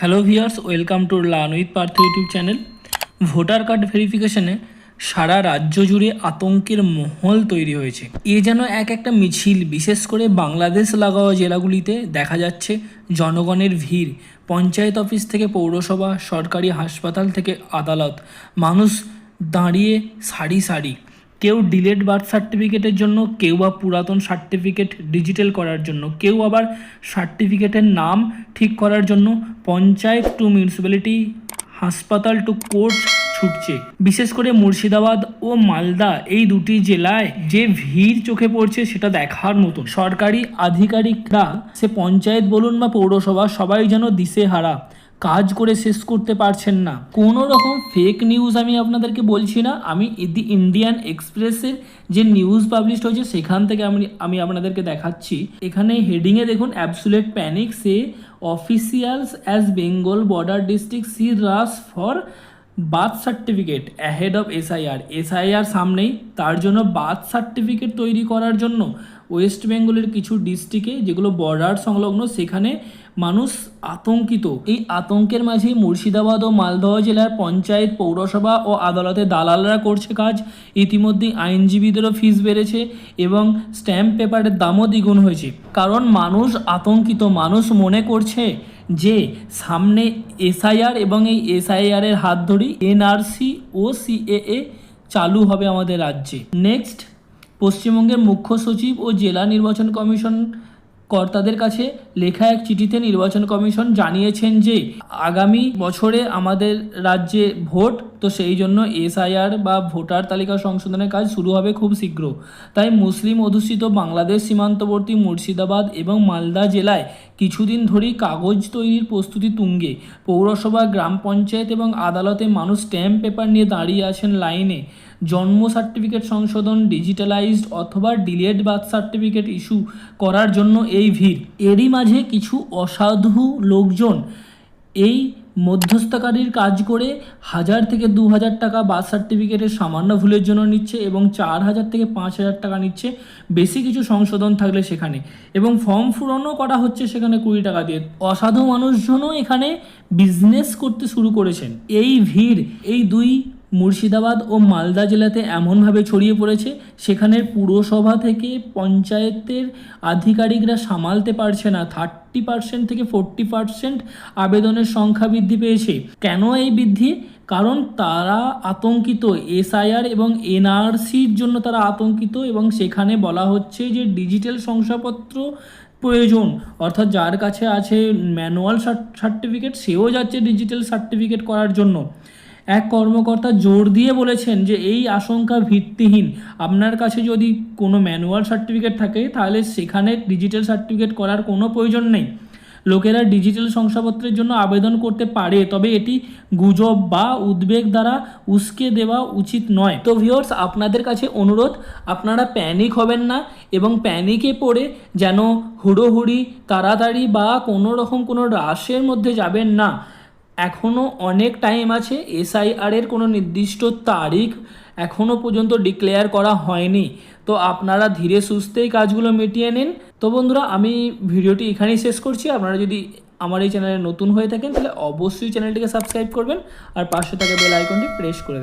Hello viewers, welcome to learn with Partha YouTube channel. Voter card ভেরিফিকেশনে সারা রাজ্য জুড়ে আতঙ্কের মহল তৈরি হয়েছে। এ যেন একটা মিছিল। বিশেষ করে বাংলাদেশ লাগোয়া জেলাগুলিতে দেখা যাচ্ছে জনগণের ভিড়। পঞ্চায়েত অফিস থেকে পৌরসভা, সরকারি হাসপাতাল থেকে আদালত, মানুষ দাঁড়িয়ে সারি সারি। কেউ ডিলেড বার্থ সার্টিফিকেটের জন্য, কেউ বা পুরাতন সার্টিফিকেট ডিজিটাল করার জন্য, কেউ আবার সার্টিফিকেটের নাম ঠিক করার জন্য পঞ্চায়েত টু মিউনিসিপ্যালিটি, হাসপাতাল টু কোর্ট ছুটছে। বিশেষ করে মুর্শিদাবাদ ও মালদা এই দুটি জেলায় যে ভিড় চোখে পড়ছে সেটা দেখার মতন। সরকারি আধিকারিকরা, সে পঞ্চায়েত বলুন বা পৌরসভা, সবাই যেন দিশেহারা, কাজ করে শেষ করতে পারছেন না। কোনো রকম ফেক নিউজ আমি আপনাদেরকে বলছি না, আমি দি ইন্ডিয়ান এক্সপ্রেসের যে নিউজ পাবলিশড হয়েছে সেখান থেকে আমি আপনাদেরকে দেখাচ্ছি। এখানে হেডিংয়ে দেখুন, absolute panic seize officials as Bengal border district see rush for birth certificate ahead of SIR সামনেই, তার জন্য বার্থ সার্টিফিকেট তৈরি করার জন্য ওয়েস্ট বেঙ্গলের কিছু ডিস্ট্রিক্টে যেগুলো বর্ডার সংলগ্ন সেখানে মানুষ আতঙ্কিত। এই আতঙ্কের মাঝেই মুর্শিদাবাদ ও মালদহ জেলার পঞ্চায়েত, পৌরসভা ও আদালতে দালালরা করছে কাজ। ইতিমধ্যেই আইনজীবীদেরও ফিস বেড়েছে এবং স্ট্যাম্প পেপারের দামও দ্বিগুণ হয়েছে। কারণ মানুষ আতঙ্কিত, মানুষ মনে করছে যে সামনে এসআইআর এবং এই এসআইআরের হাত ধরেই এনআরসি ও সিএএ চালু হবে আমাদের রাজ্যে। নেক্সট, পশ্চিমবঙ্গের মুখ্য সচিব ও জেলা নির্বাচন কমিশন কর্তাদের কাছে লেখা এক চিঠিতে নির্বাচন কমিশন জানিয়েছেন যে আগামী বছরে আমাদের রাজ্যে ভোট, তো সেই জন্য এসআইআর বা ভোটার তালিকা সংশোধনের কাজ শুরু হবে খুব শীঘ্র। তাই মুসলিম অধ্যুষিত বাংলাদেশ সীমান্তবর্তী মুর্শিদাবাদ এবং মালদা জেলায় কিছুদিন ধরেই কাগজ তৈরির প্রস্তুতি তুঙ্গে। পৌরসভা, গ্রাম পঞ্চায়েত এবং আদালতে মানুষ স্ট্যাম্প পেপার নিয়ে দাঁড়িয়ে আছেন লাইনে। জন্ম সার্টিফিকেট সংশোধন, ডিজিটালাইজড অথবা ডিলেড বার্থ সার্টিফিকেট ইস্যু করার জন্য এই ভিড়। এরই মাঝে কিছু অসাধু লোকজন এই মধ্যস্থকারীর কাজ করে 1000 থেকে 2000 টাকা বার্থ সার্টিফিকেটের সামান্য ভুলের জন্য নিচ্ছে এবং 4000 থেকে 5000 টাকা নিচ্ছে বেশি কিছু সংশোধন থাকলে সেখানে, এবং ফর্ম পূরণও করা হচ্ছে সেখানে 20 টাকা দিয়ে। অসাধু মানুষজনও এখানে বিজনেস করতে শুরু করেছেন। এই ভিড় এই দুই মুর্শিদাবাদ ও মালদা জেলাতে এমনভাবে ছড়িয়ে পড়েছে, সেখানের পুরসভা থেকে পঞ্চায়েতের আধিকারিকরা সামালতে পারছে না। 30% থেকে 40% আবেদনের সংখ্যা বৃদ্ধি পেয়েছে। কেন এই বৃদ্ধি? কারণ তারা আতঙ্কিত, এসআইআর এবং এনআরসির জন্য তারা আতঙ্কিত, এবং সেখানে বলা হচ্ছে যে ডিজিটাল শংসাপত্র প্রয়োজন। অর্থাৎ যার কাছে আছে ম্যানুয়াল সার্টিফিকেট সেও যাচ্ছে ডিজিটাল সার্টিফিকেট করার জন্য। এক কর্মকর্তা জোর দিয়ে বলেছেন যে এই আশঙ্কা ভিত্তিহীন। আপনার কাছে যদি কোনো ম্যানুয়াল সার্টিফিকেট থাকে তাহলে সেখানে ডিজিটাল সার্টিফিকেট করার কোনো প্রয়োজন নেই। লোকেরা ডিজিটাল শংসাপত্রের জন্য আবেদন করতে পারে, তবে এটি গুজব বা উদ্বেগ দ্বারা উস্কে দেওয়া উচিত নয়। তো ভিউয়ার্স, আপনাদের কাছে অনুরোধ, আপনারা প্যানিক হবেন না এবং প্যানিকে পড়ে যেন হুড়োহুড়ি তাড়াতাড়ি বা কোনো রকম কোনো রাশের মধ্যে যাবেন না। এখনও অনেক টাইম আছে। এসআইআরের কোনো নির্দিষ্ট তারিখ এখনও পর্যন্ত ডিক্লেয়ার করা হয়নি। তো আপনারা ধীরে সুস্থেই কাজগুলো মিটিয়ে নিন। তো বন্ধুরা, আমি ভিডিওটি এখানেই শেষ করছি। আপনারা যদি আমার এই চ্যানেলে নতুন হয়ে থাকেন তাহলে অবশ্যই চ্যানেলটিকে সাবস্ক্রাইব করবেন আর পাশে থাকা বেল আইকনটি প্রেস করে দেবেন।